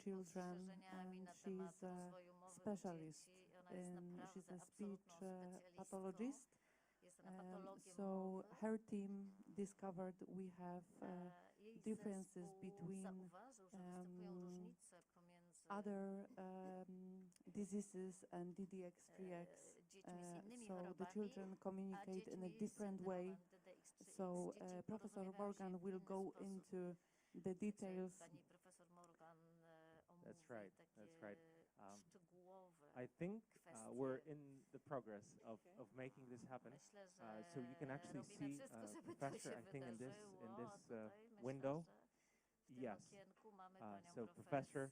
children, and she's a specialist, she's a speech pathologist. So her team discovered we have differences between other diseases and DDX3X. So the children communicate in a different way. So Professor Morgan will go into the details. That's right. That's right. I think we're in the progress of making this happen. So you can actually see Professor, I think, in this window. Yes. So Professor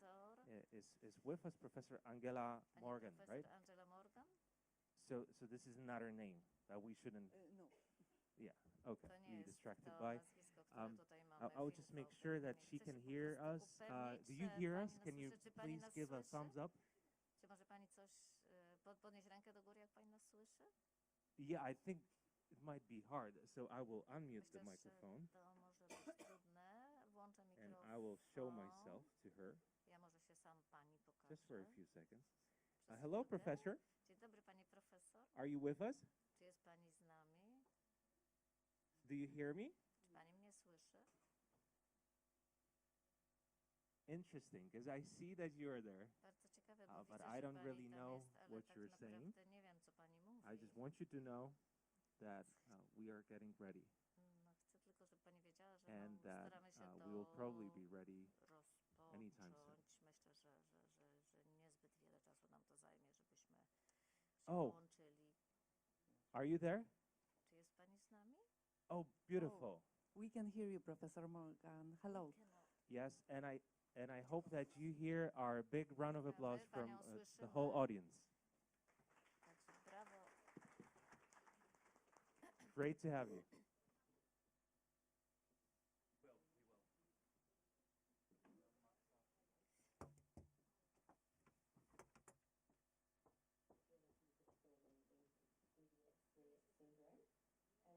is with us, Professor Angela Morgan, right? So this is not her name that we shouldn't. No. Yeah. Okay. Be distracted by. I will just make sure that she can hear us. Do you hear us? Can you please give a thumbs up? Czy może pani coś podnieść rękę do góry, jak pani nas słyszy? Yeah, I think it might be hard, so I will unmute the microphone. To może być trudne. Włączę mikrofon. And I will show myself to her. Ja może się sam pani pokażę. Just for a few seconds. Hello, Professor. Dzień dobry, pani profesor. Are you with us? Czy jest pani z nami? Do you hear me? Czy pani mnie słyszy? Interesting, because I see that you are there, Bardzo ciekawe, bo but widzę, I że don't pani really tam know jest, ale what tak you're saying. naprawdę nie wiem, co pani mówi. I just want you to know that we are getting ready, No, chcę tylko, żeby pani wiedziała, że and that staramy się we will probably be ready anytime soon. rozpocząć. Myślę, że niezbyt wiele czasu nam to zajmie, żebyśmy się połączyli. Are you there? Czy jest pani z nami? Oh, beautiful. Oh, we can hear you, Professor Morgan. Hello. Yes, and I hope that you hear our big round of applause from the whole audience. Także brawo. Great to have you. And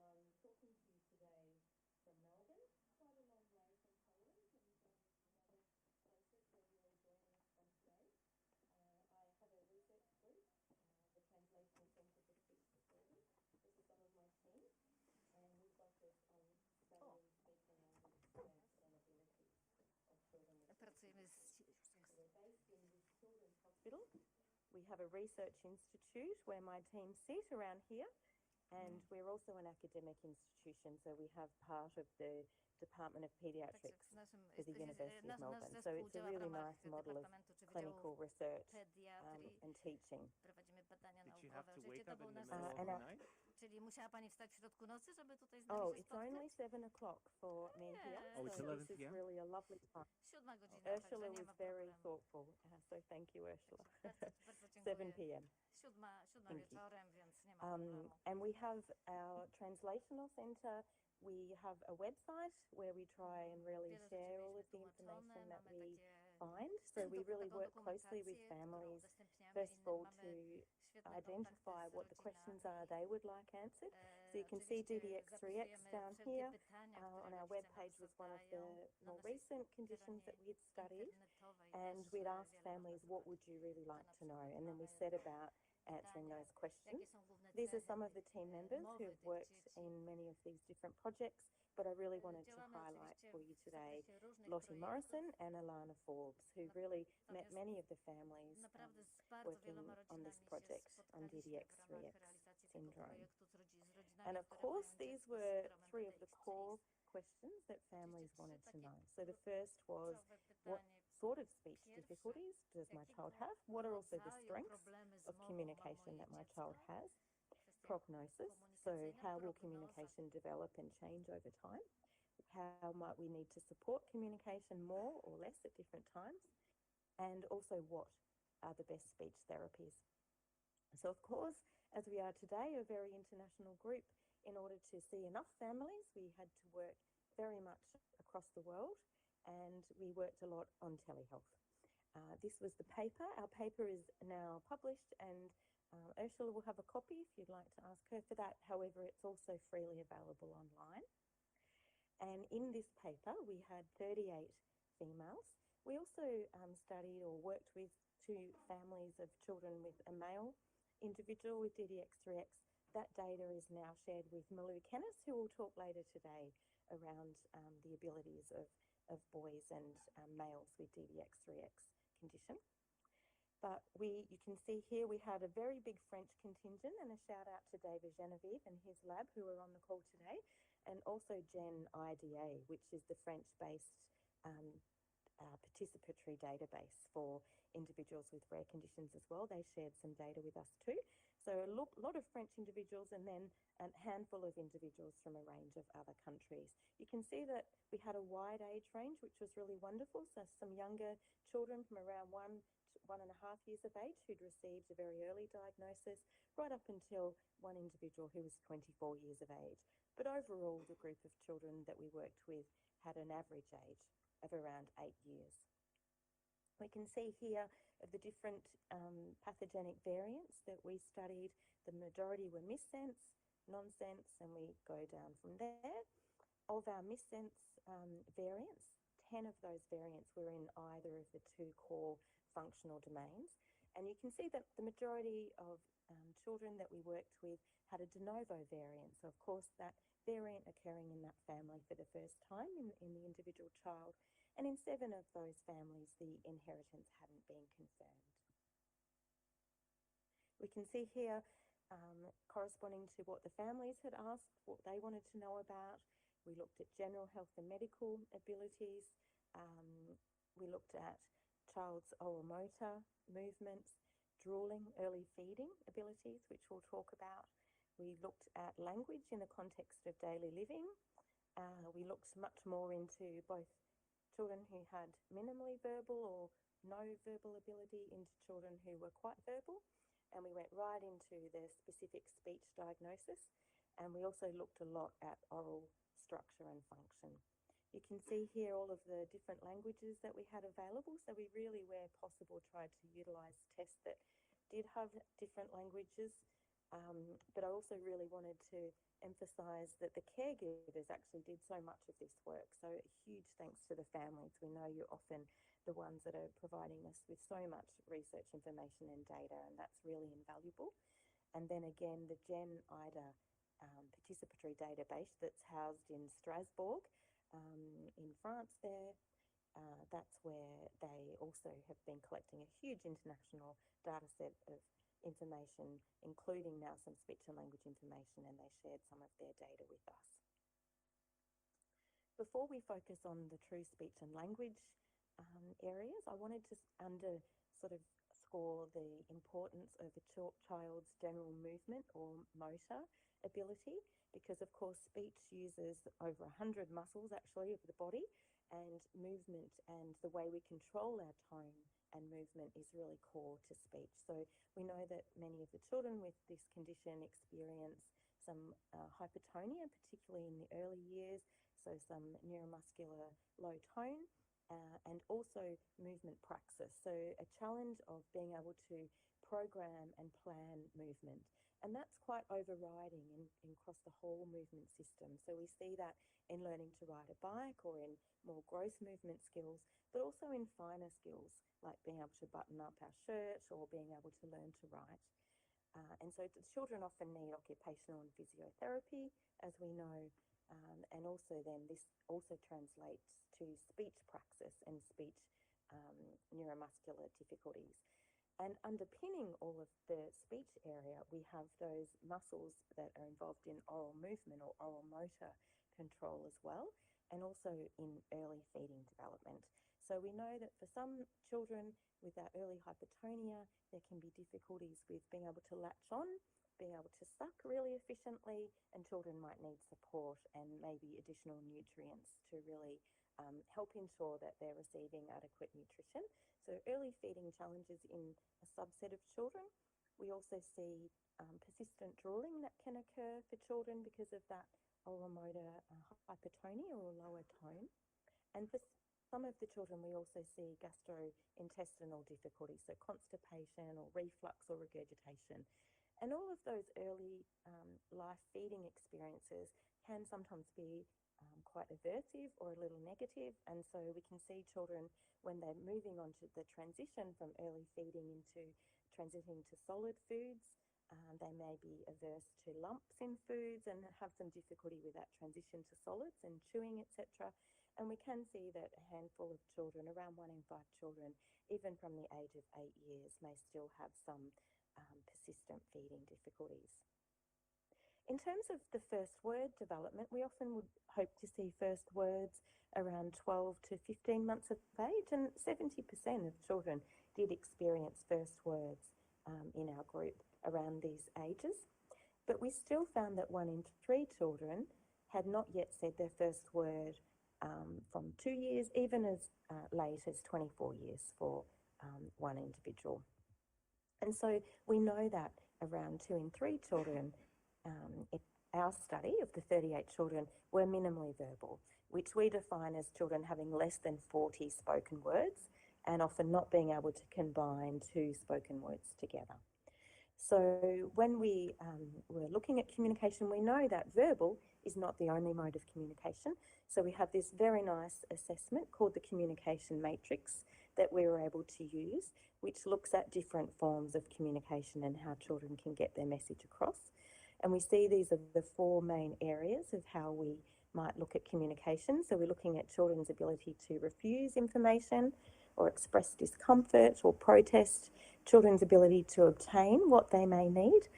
I'm talking to you today from Melbourne, quite a long way from Poland, and other places where you are joining us from today. I have a research group, the Translational Centre for Speech Disorders. This is some of my team, and we focus on studying speaking language experience and abilities of children with speech. We're based in this children's hospital. We have a research institute where my team sit around here. And we're also an academic institution, so we have part of the Department of Pediatrics for the University of Melbourne. So it's a really nice model of clinical research and teaching. Did you have to wake up in the middle of the night? Czyli musiała pani wstać w środku nocy, żeby tutaj z nami się spotkać? It's only 7 o'clock for me here. Oh, it's 11 This is p.m.? really a lovely time. 7 godzina, Ursula was very thoughtful, so thank you, Ursula. 7 p.m. 7 wieczorem, więc nie ma problemu. And we have our translational centre. We have a website where we try and really share all of the information that we find. So we really work closely with families, first of all, to identify what the questions are they would like answered. So you can see DDX3X down here. On our webpage was one of the more recent conditions that we had studied. And we'd ask families, what would you really like to know? And then we set about answering those questions. These are some of the team members who have worked in many of these different projects, but I really wanted to highlight for you today Lottie Morrison and Alana Forbes, who really met many of the families working on this project on DDX3X syndrome. And of course, these were three of the core questions that families wanted to know. So the first was, what sort of speech difficulties does my child have? What are also the strengths of communication that my child has? Prognosis, so how will communication develop and change over time? How might we need to support communication more or less at different times? And also, what are the best speech therapies? So of course, as we are today, a very international group, in order to see enough families, we had to work very much across the world, and we worked a lot on telehealth. This was the paper. Our paper is now published, and Ursula will have a copy if you'd like to ask her for that. However, it's also freely available online. And in this paper, we had 38 females We also studied or worked with 2 families of children with a male individual with DDX3X. That data is now shared with Malou Kennis, who will talk later today around the abilities of boys and males with DDX3X condition. But you can see here we had a very big French contingent, and a shout out to David Genevieve and his lab who are on the call today, and also Gen IDA, which is the French-based participatory database for individuals with rare conditions as well. They shared some data with us too. So a lot of French individuals, and then a handful of individuals from a range of other countries. You can see that we had a wide age range, which was really wonderful. So some younger children from around 1 to 1.5 years of age who'd received a very early diagnosis, right up until one individual who was 24 years of age. But overall, the group of children that we worked with had an average age of around 8 years. We can see here of the different pathogenic variants that we studied. The majority were missense, nonsense, and we go down from there. Of our missense variants, 10 of those variants were in either of the 2 core functional domains. And you can see that the majority of children that we worked with had a de novo variant. So of course that variant occurring in that family for the first time in the individual child. And in 7 of those families, the inheritance hadn't been confirmed. We can see here, corresponding to what the families had asked, what they wanted to know about. We looked at general health and medical abilities. We looked at child's oral motor movements, drooling, early feeding abilities, which we'll talk about. We looked at language in the context of daily living. We looked much more into both children who had minimally verbal or no verbal ability into children who were quite verbal. And we went right into the specific speech diagnosis. And we also looked a lot at oral structure and function. You can see here all of the different languages that we had available. So we really, where possible, tried to utilise tests that did have different languages. But I also really wanted to emphasise that the caregivers actually did so much of this work. So a huge thanks to the families. We know you're often the ones that are providing us with so much research information and data, and that's really invaluable. And then again, the Gen IDA participatory database that's housed in Strasbourg in France there. That's where they also have been collecting a huge international data set of information, including now some speech and language information, and they shared some of their data with us. Before we focus on the true speech and language areas, I wanted to score the importance of a child's general movement or motor ability, because of course speech uses over 100 muscles actually of the body, and movement and the way we control our tone and movement is really core to speech. So we know that many of the children with this condition experience some hypertonia, particularly in the early years, so some neuromuscular low tone, and also movement praxis. So a challenge of being able to program and plan movement. And that's quite overriding across the whole movement system. So we see that in learning to ride a bike or in more gross movement skills, but also in finer skills, like being able to button up our shirt or being able to learn to write. And so the children often need occupational and physiotherapy, as we know, and also then this also translates to speech praxis and speech neuromuscular difficulties. And underpinning all of the speech area, we have those muscles that are involved in oral movement or oral motor control as well, and also in early feeding development. So we know that for some children with that early hypertonia, there can be difficulties with being able to latch on, being able to suck really efficiently, and children might need support and maybe additional nutrients to really help ensure that they're receiving adequate nutrition. So early feeding challenges in a subset of children. We also see persistent drooling that can occur for children because of that oral motor hypertonia or lower tone. And for some of the children, we also see gastrointestinal difficulties, so constipation or reflux or regurgitation. And all of those early life feeding experiences can sometimes be quite aversive or a little negative. And so we can see children, when they're moving on to the transition from early feeding into transitioning to solid foods, they may be averse to lumps in foods and have some difficulty with that transition to solids and chewing, etc. And we can see that a handful of children, around 1 in 5 children, even from the age of 8 years, may still have some persistent feeding difficulties. In terms of the first word development, we often would hope to see first words around 12 to 15 months of age, and 70% of children did experience first words in our group around these ages. But we still found that 1 in 3 children had not yet said their first word from 2 years, even as late as 24 years for one individual. And so we know that around 2 in 3 children, our study of the 38 children, were minimally verbal, which we define as children having less than 40 spoken words and often not being able to combine 2 spoken words together. So when we were looking at communication, we know that verbal is not the only mode of communication. So we have this very nice assessment called the communication matrix that we were able to use, which looks at different forms of communication and how children can get their message across. And we see these are the 4 main areas of how we might look at communication. So we're looking at children's ability to refuse information or express discomfort or protest, children's ability to obtain what they may need,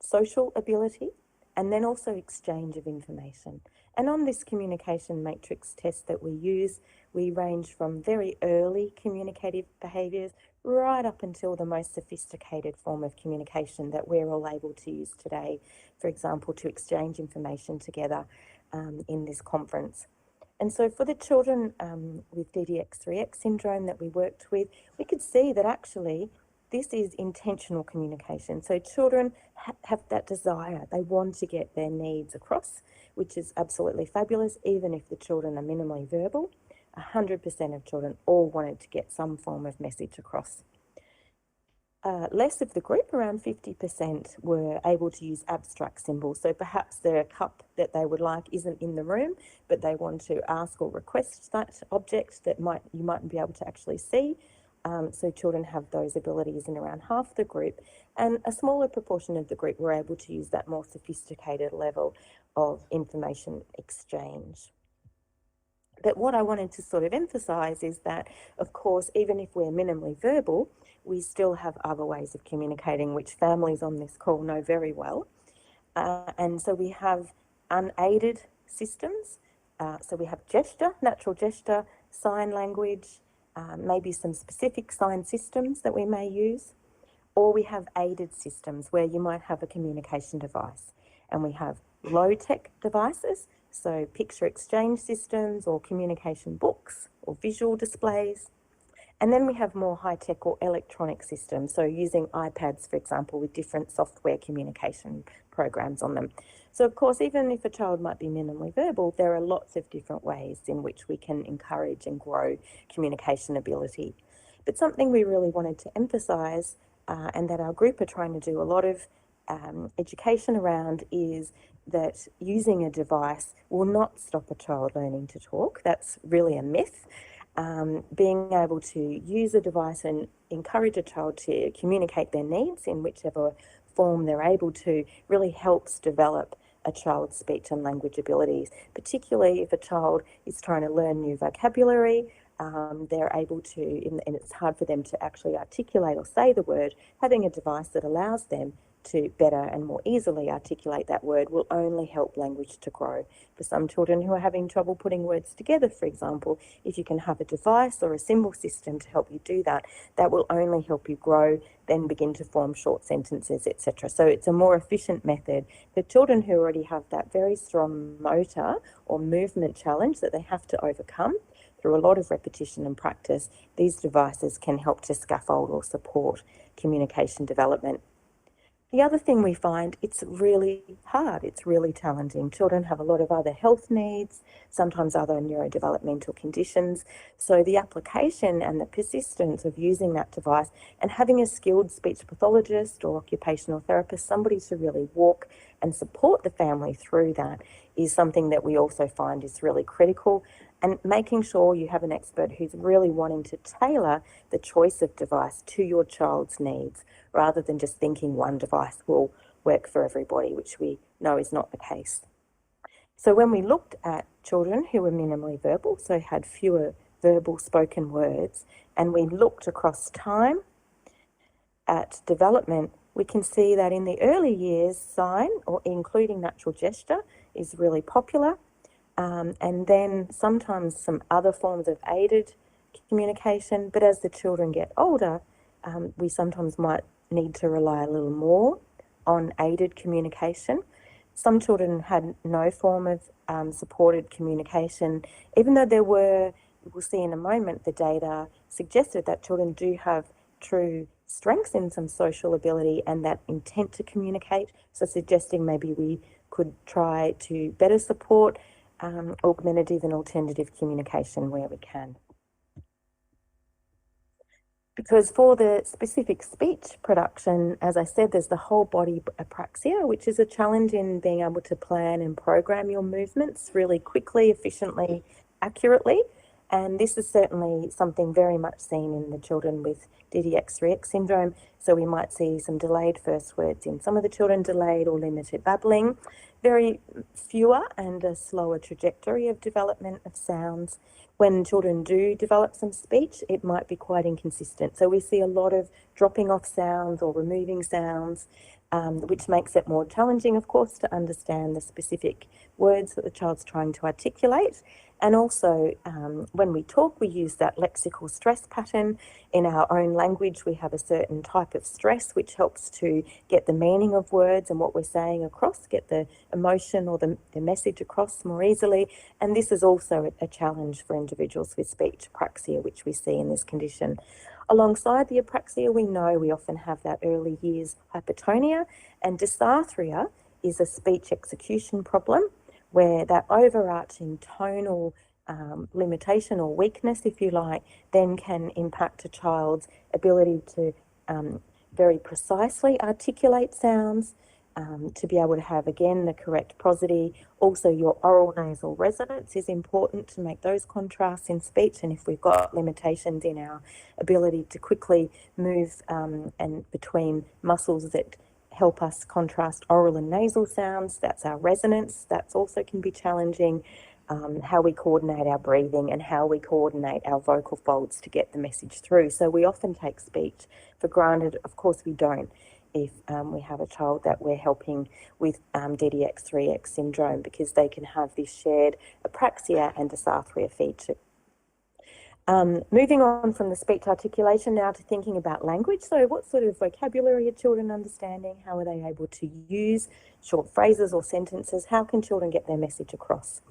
social ability, and then also exchange of information. And on this communication matrix test that we use, we range from very early communicative behaviours right up until the most sophisticated form of communication that we're all able to use today, for example, to exchange information together in this conference. And so for the children with DDX3X syndrome that we worked with, we could see that actually this is intentional communication. So children have that desire. They want to get their needs across, which is absolutely fabulous, even if the children are minimally verbal. 100% of children all wanted to get some form of message across. Less of the group, around 50%, were able to use abstract symbols. So perhaps their cup that they would like isn't in the room, but they want to ask or request that object that you mightn't be able to actually see. So children have those abilities in around half the group, and a smaller proportion of the group were able to use that more sophisticated level of information exchange. But what I wanted to sort of emphasise is that, of course, even if we're minimally verbal, we still have other ways of communicating, which families on this call know very well. And so we have unaided systems. So we have gesture, natural gesture, sign language, maybe some specific sign systems that we may use, or we have aided systems where you might have a communication device. And we have low-tech devices, so picture exchange systems or communication books or visual displays. And then we have more high-tech or electronic systems, so using iPads, for example, with different software communication programs on them. So, of course, even if a child might be minimally verbal, there are lots of different ways in which we can encourage and grow communication ability. But something we really wanted to emphasise and that our group are trying to do a lot of education around is that using a device will not stop a child learning to talk. That's really a myth. Being able to use a device and encourage a child to communicate their needs in whichever form they're able to really helps develop a child's speech and language abilities, particularly if a child is trying to learn new vocabulary. They're able to, and it's hard for them to actually articulate or say the word. Having a device that allows them to better and more easily articulate that word will only help language to grow. For some children who are having trouble putting words together, for example, if you can have a device or a symbol system to help you do that, that will only help you grow, then begin to form short sentences, etc. So it's a more efficient method for children who already have that very strong motor or movement challenge that they have to overcome. Through a lot of repetition and practice, these devices can help to scaffold or support communication development. The other thing we find, it's really hard, it's really challenging. Children have a lot of other health needs, sometimes other neurodevelopmental conditions. So the application and the persistence of using that device and having a skilled speech pathologist or occupational therapist, somebody to really walk and support the family through that, is something that we also find is really critical. And making sure you have an expert who's really wanting to tailor the choice of device to your child's needs, rather than just thinking one device will work for everybody, which we know is not the case. So when we looked at children who were minimally verbal, so had fewer verbal spoken words, and we looked across time at development, we can see that in the early years, sign, or including natural gesture, is really popular. And then sometimes some other forms of aided communication. But as the children get older, we sometimes might need to rely a little more on aided communication. Some children had no form of supported communication, even though there were, we'll see in a moment, the data suggested that children do have true strengths in some social ability and that intent to communicate, so suggesting maybe we could try to better support augmentative and alternative communication where we can. Because for the specific speech production, as I said, there's the whole body apraxia, which is a challenge in being able to plan and program your movements really quickly, efficiently, accurately. And this is certainly something very much seen in the children with DDX3X syndrome. So we might see some delayed first words in some of the children, delayed or limited babbling, very fewer and a slower trajectory of development of sounds. When children do develop some speech, it might be quite inconsistent. So we see a lot of dropping off sounds or removing sounds, which makes it more challenging, of course, to understand the specific words that the child's trying to articulate. And also, when we talk, we use that lexical stress pattern. In our own language, we have a certain type of stress which helps to get the meaning of words and what we're saying across, get the emotion or the message across more easily. And this is also a challenge for individuals with speech apraxia, which we see in this condition. Alongside the apraxia, we know we often have that early years hypertonia, and dysarthria is a speech execution problem, where that overarching tonal limitation or weakness, if you like, then can impact a child's ability to very precisely articulate sounds, to be able to have, again, the correct prosody. Also, your oral nasal resonance is important to make those contrasts in speech. And if we've got limitations in our ability to quickly move and between muscles that help us contrast oral and nasal sounds, that's our resonance. That's also can be challenging. How we coordinate our breathing and how we coordinate our vocal folds to get the message through. So we often take speech for granted. Of course we don't if we have a child that we're helping with DDX3X syndrome, because they can have this shared apraxia and dysarthria feature. Moving on from the speech articulation now to thinking about language. So what sort of vocabulary are children understanding? How are they able to use short phrases or sentences? How can children get their message across?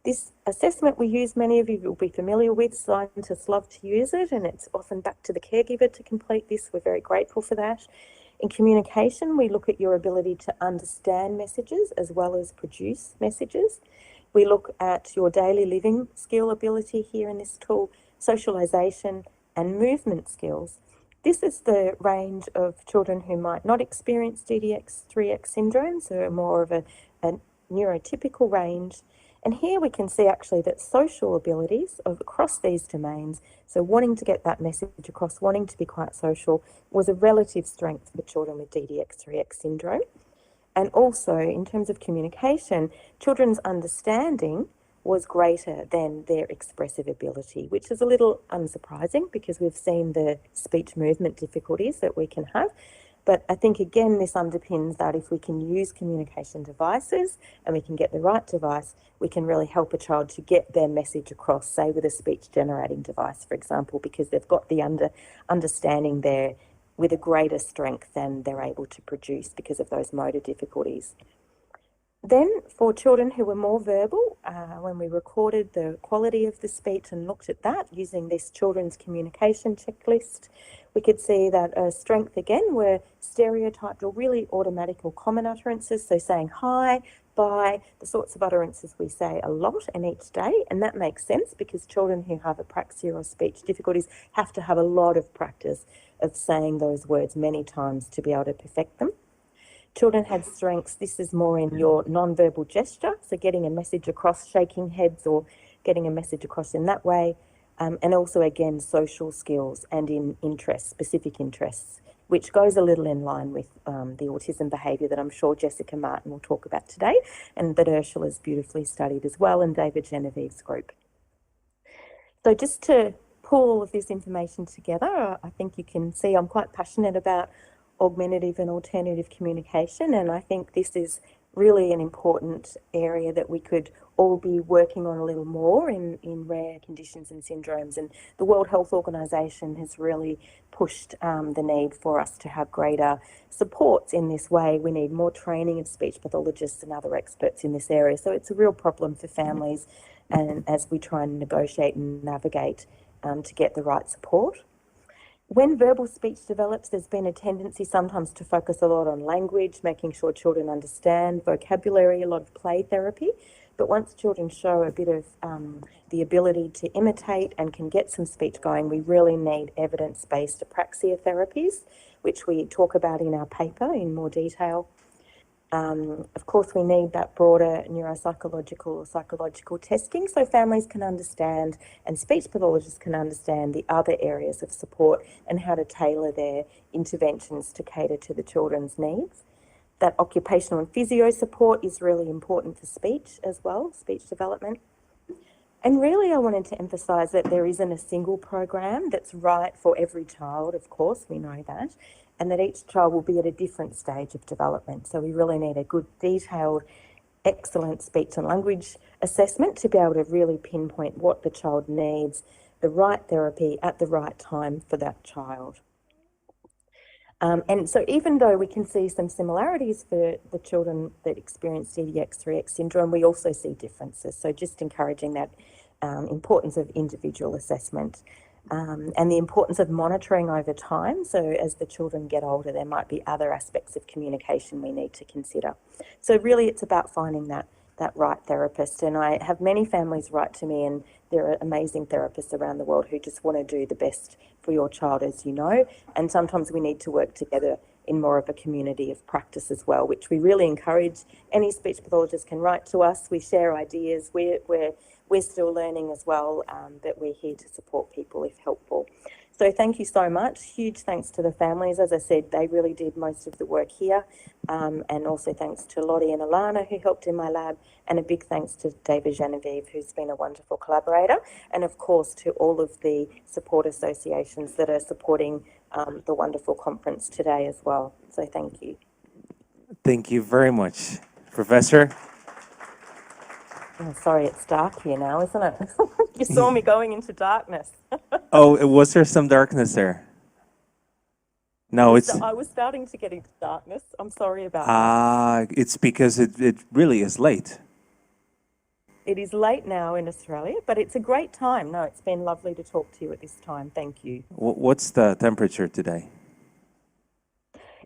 This assessment we use, many of you will be familiar with. Scientists love to use it, and it's often back to the caregiver to complete this. We're very grateful for that. In communication, we look at your ability to understand messages as well as produce messages. We look at your daily living skill ability here in this tool, socialization and movement skills. This is the range of children who might not experience DDX3X syndrome, so more of a neurotypical range. And here we can see actually that social abilities across these domains, so wanting to get that message across, wanting to be quite social, was a relative strength for children with DDX3X syndrome. And also, in terms of communication, children's understanding was greater than their expressive ability, which is a little unsurprising because we've seen the speech movement difficulties that we can have. But I think, again, this underpins that if we can use communication devices and we can get the right device, we can really help a child to get their message across, say with a speech generating device, for example, because they've got the understanding there with a greater strength than they're able to produce because of those motor difficulties. Then for children who were more verbal, when we recorded the quality of the speech and looked at that using this children's communication checklist, we could see that strength again were stereotyped or really automatic or common utterances, so saying hi, bye, the sorts of utterances we say a lot and each day, and that makes sense because children who have apraxia or speech difficulties have to have a lot of practice of saying those words many times to be able to perfect them. Children had strengths, this is more in your non-verbal gesture, so getting a message across, shaking heads or getting a message across in that way, and also again social skills and in interests, specific interests, which goes a little in line with the autism behaviour that I'm sure Jessica Martin will talk about today and that Ursula's beautifully studied as well in David Genevieve's group. So just to pull all of this information together, I think you can see I'm quite passionate about augmentative and alternative communication, and I think this is really an important area that we could all be working on a little more in rare conditions and syndromes. And the World Health Organization has really pushed the need for us to have greater supports in this way. We need more training of speech pathologists and other experts in this area. So it's a real problem for families, and as we try and negotiate and navigate to get the right support. When verbal speech develops, there's been a tendency sometimes to focus a lot on language, making sure children understand vocabulary, a lot of play therapy. But once children show a bit of the ability to imitate and can get some speech going, we really need evidence-based apraxia therapies, which we talk about in our paper in more detail. Of course, we need that broader neuropsychological or psychological testing so families can understand and speech pathologists can understand the other areas of support and how to tailor their interventions to cater to the children's needs. That occupational and physio support is really important for speech as well, speech development. And really I wanted to emphasise that there isn't a single program that's right for every child, of course, we know that, and that each child will be at a different stage of development. So we really need a good, detailed, excellent speech and language assessment to be able to really pinpoint what the child needs, the right therapy at the right time for that child. And so even though we can see some similarities for the children that experience DDX3X syndrome, we also see differences. So just encouraging that importance of individual assessment. And the importance of monitoring over time. So as the children get older, there might be other aspects of communication we need to consider. So really it's about finding that right therapist. And I have many families write to me, and there are amazing therapists around the world who just want to do the best for your child, as you know. And sometimes we need to work together in more of a community of practice as well, which we really encourage. Any speech pathologist can write to us. We share ideas. We're still learning as well, but we're here to support people if helpful. So thank you so much. Huge thanks to the families. As I said, they really did most of the work here. And also thanks to Lottie and Alana who helped in my lab, and a big thanks to David Genevieve, who's been a wonderful collaborator, and of course to all of the support associations that are supporting the wonderful conference today as well. So thank you. Thank you very much, Professor. Oh, sorry, it's dark here now, isn't it? You saw me going into darkness. Oh, was there some darkness there? No, I was starting to get into darkness. I'm sorry about that. It's because it really is late. It is late now in Australia, but it's a great time. No, it's been lovely to talk to you at this time. Thank you. What's the temperature today?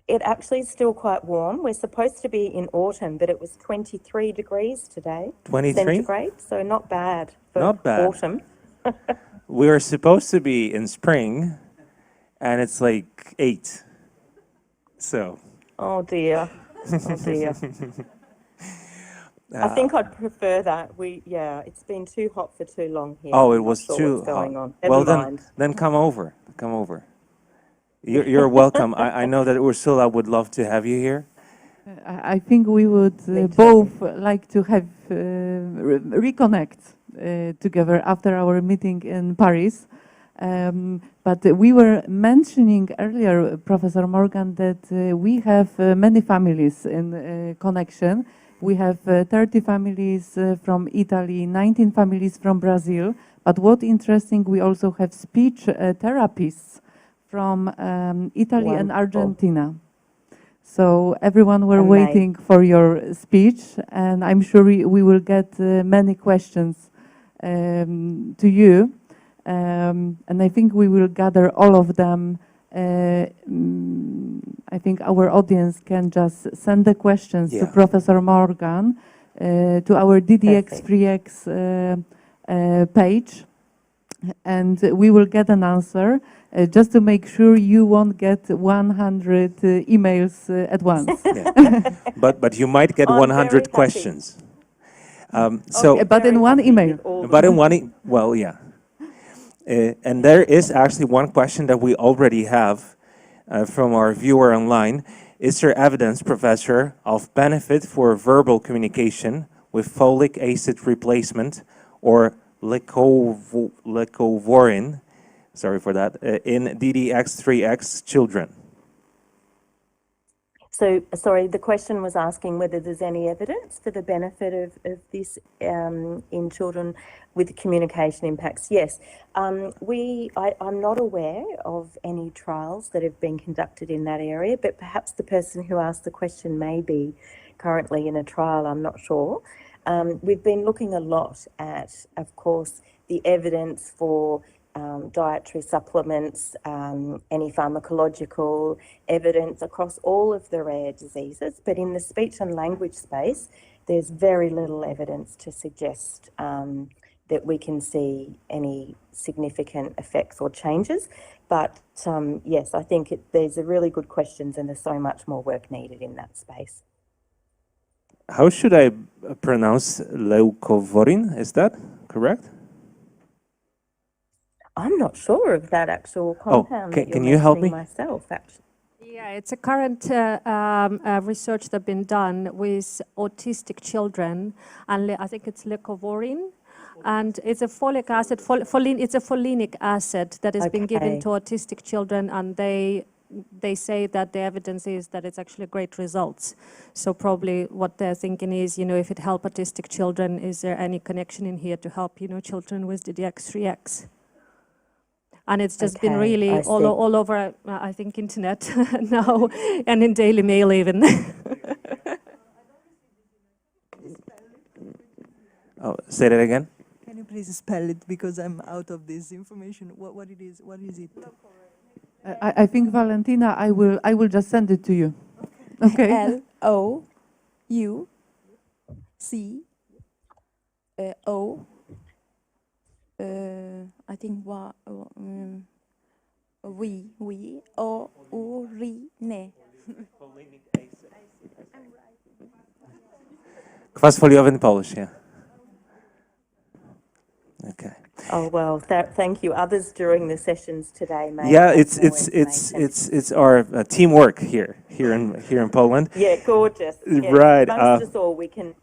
It actually is still quite warm. We're supposed to be in autumn, but it was 23 degrees today. 23? Centigrade, so not bad for autumn. We were supposed to be in spring, and it's like 8. So. Oh dear. Oh dear. I think I'd prefer that. It's been too hot for too long here. Oh, it was too what's going hot. on. Well, then come over. Come over. You're welcome. I know that Ursula would love to have you here. I think we would both like to have reconnect together after our meeting in Paris. But we were mentioning earlier, Professor Morgan, that we have many families in connection. We have 30 families from Italy, 19 families from Brazil. But what interesting, we also have speech therapists from Italy and Argentina. So everyone were Amazing. waiting for your speech, and I'm sure we will get many questions to you. And I think we will gather all of them. I think our audience can just send the questions to Professor Morgan, to our DDX3X page, and we will get an answer, just to make sure you won't get 100 emails at once. Yeah. But you might get 100 questions. Okay, but in one email. But in one, well, yeah. And there is actually one question that we already have from our viewer online. Is there evidence, Professor, of benefit for verbal communication with folic acid replacement or leucovorin, sorry for that, in DDX3X children? So, sorry, the question was asking whether there's any evidence for the benefit of this in children with communication impacts. Yes, I'm not aware of any trials that have been conducted in that area, but perhaps the person who asked the question may be currently in a trial, I'm not sure. We've been looking a lot at, of course, the evidence for dietary supplements, any pharmacological evidence across all of the rare diseases, but in the speech and language space, there's very little evidence to suggest that we can see any significant effects or changes. But yes, I think there's a really good questions and there's so much more work needed in that space. How should I pronounce leucovorin? Is that correct? I'm not sure of that actual compound. Can you help me? Myself, actually. Yeah, it's a current research that's been done with autistic children, and I think it's leucovorin, and it's a folic acid. It's a folinic acid that has been given to autistic children, and they say that the evidence is that it's actually great results. So probably what they're thinking is, if it helps autistic children, is there any connection in here to help, children with DDX3X? And it's just been really all over, I think, internet now, and in Daily Mail even. Oh, say that again. Can you please spell it, because I'm out of this information. What it is? What is it? I think, Valentina, I will just send it to you. Okay. LOUCO. I think urine. Kwas foliowy in Polish, yeah. Okay. Oh well, thank you. Others during the sessions today may. Yeah, it's our teamwork here in Poland. Yeah, gorgeous. Yeah, right. Amongst us all, we can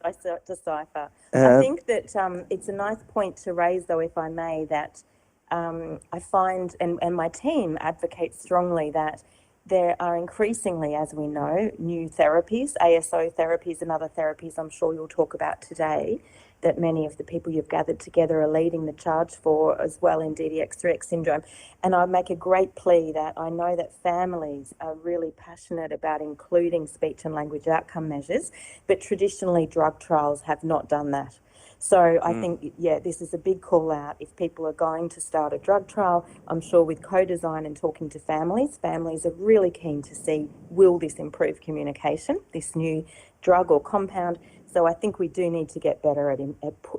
decipher. I think that it's a nice point to raise, though, if I may, that I find, and my team advocates strongly that there are increasingly, as we know, new therapies, ASO therapies and other therapies I'm sure you'll talk about today, that many of the people you've gathered together are leading the charge for as well in DDX3X syndrome. And I make a great plea that I know that families are really passionate about including speech and language outcome measures, but traditionally drug trials have not done that. So I think, yeah, this is a big call out. If people are going to start a drug trial, I'm sure with co-design and talking to families are really keen to see, will this improve communication, this new drug or compound? So I think we do need to get better at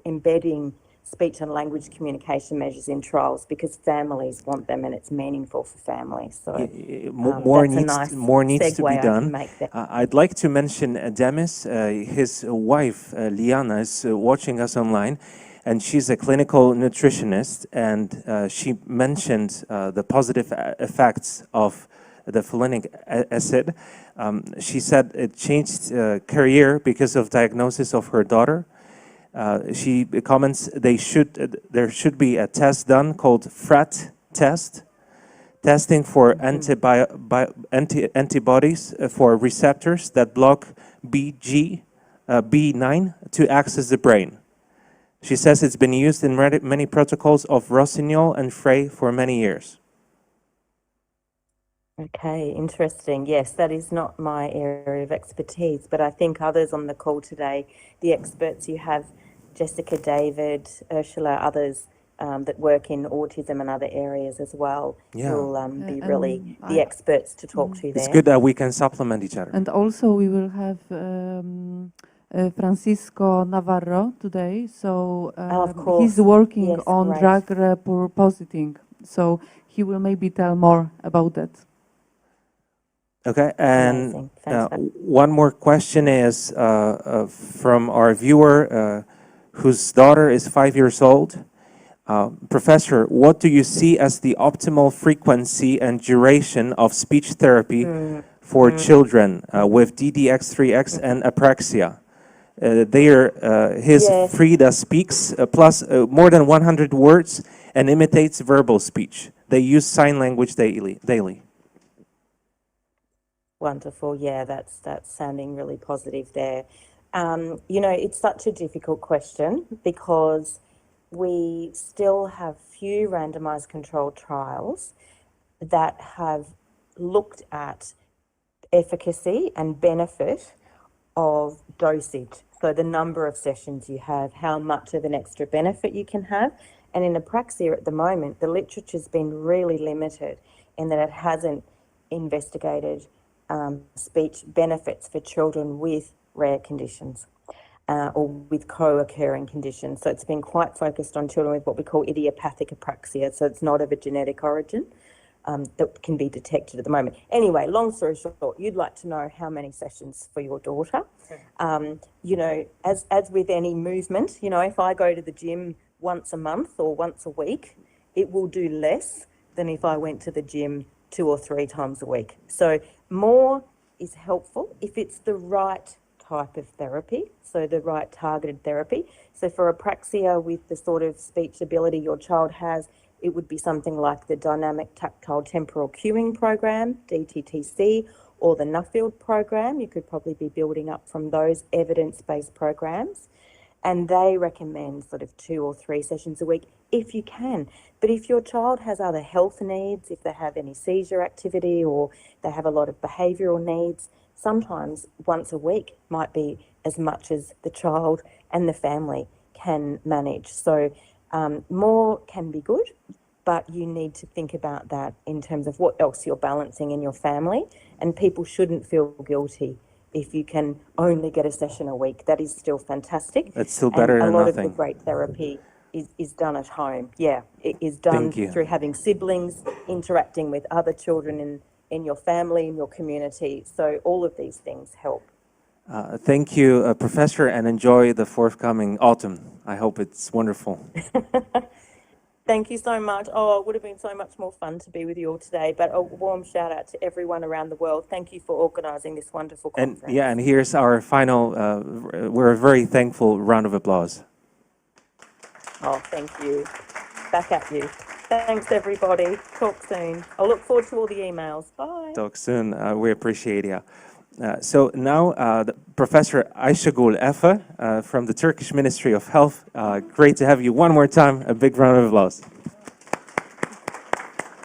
embedding speech and language communication measures in trials, because families want them and it's meaningful for families. So more needs to be done. I'd like to mention Demis, his wife Liana is watching us online, and she's a clinical nutritionist, and she mentioned the positive effects of the folinic acid. She said it changed career because of diagnosis of her daughter. She comments there should be a test done called FRAT test, testing for antibodies for receptors that block B9 to access the brain. She says it's been used in many protocols of Rossignol and Frey for many years. Okay, interesting. Yes, that is not my area of expertise, but I think others on the call today, the experts you have, Jessica, David, Ursula, others that work in autism and other areas as well, will be really the experts to talk to there. It's good that we can supplement each other. And also we will have Francisco Navarro today, so of course. he's working Yes, on great. drug repositing, so he will maybe tell more about that. Okay, and Amazing. one more question is from our viewer whose daughter is 5 years old. Professor, what do you see as the optimal frequency and duration of speech therapy for children with DDX3X and apraxia? His Yes. Frida speaks plus more than 100 words and imitates verbal speech. They use sign language daily. Wonderful. Yeah, that's sounding really positive there. You know, it's such a difficult question because we still have few randomized controlled trials that have looked at efficacy and benefit of dosage. So the number of sessions you have, how much of an extra benefit you can have. And in apraxia at the moment, the literature's been really limited in that it hasn't investigated speech benefits for children with rare conditions or with co-occurring conditions. So it's been quite focused on children with what we call idiopathic apraxia. So it's not of a genetic origin that can be detected at the moment. Anyway, long story short, you'd like to know how many sessions for your daughter. You know, as with any movement, you know, if I go to the gym once a month or once a week, it will do less than if I went to the gym 2 or 3 times a week. So more is helpful if it's the right type of therapy, so the right targeted therapy. So for apraxia with the sort of speech ability your child has, it would be something like the Dynamic Tactile Temporal Cueing Program, DTTC, or the Nuffield program. You could probably be building up from those evidence-based programs. And they recommend sort of 2 or 3 sessions a week if you can. But if your child has other health needs, if they have any seizure activity or they have a lot of behavioural needs, sometimes once a week might be as much as the child and the family can manage. So more can be good, but you need to think about that in terms of what else you're balancing in your family, and people shouldn't feel guilty if you can only get a session a week. That is still fantastic. It's still better than nothing. A lot nothing. of the great therapy is done at home. Yeah, it is done through having siblings, interacting with other children in your family, in your community. So all of these things help. Thank you, Professor, and enjoy the forthcoming autumn. I hope it's wonderful. Thank you so much. Oh, it would have been so much more fun to be with you all today, but a warm shout out to everyone around the world. Thank you for organising this wonderful conference. And here's our final, we're a very thankful round of applause. Oh, thank you. Back at you. Thanks, everybody. Talk soon. I'll look forward to all the emails. Bye. Talk soon. We appreciate you. So now, Professor Ayşegül Efe from the Turkish Ministry of Health. Great to have you one more time. A big round of applause.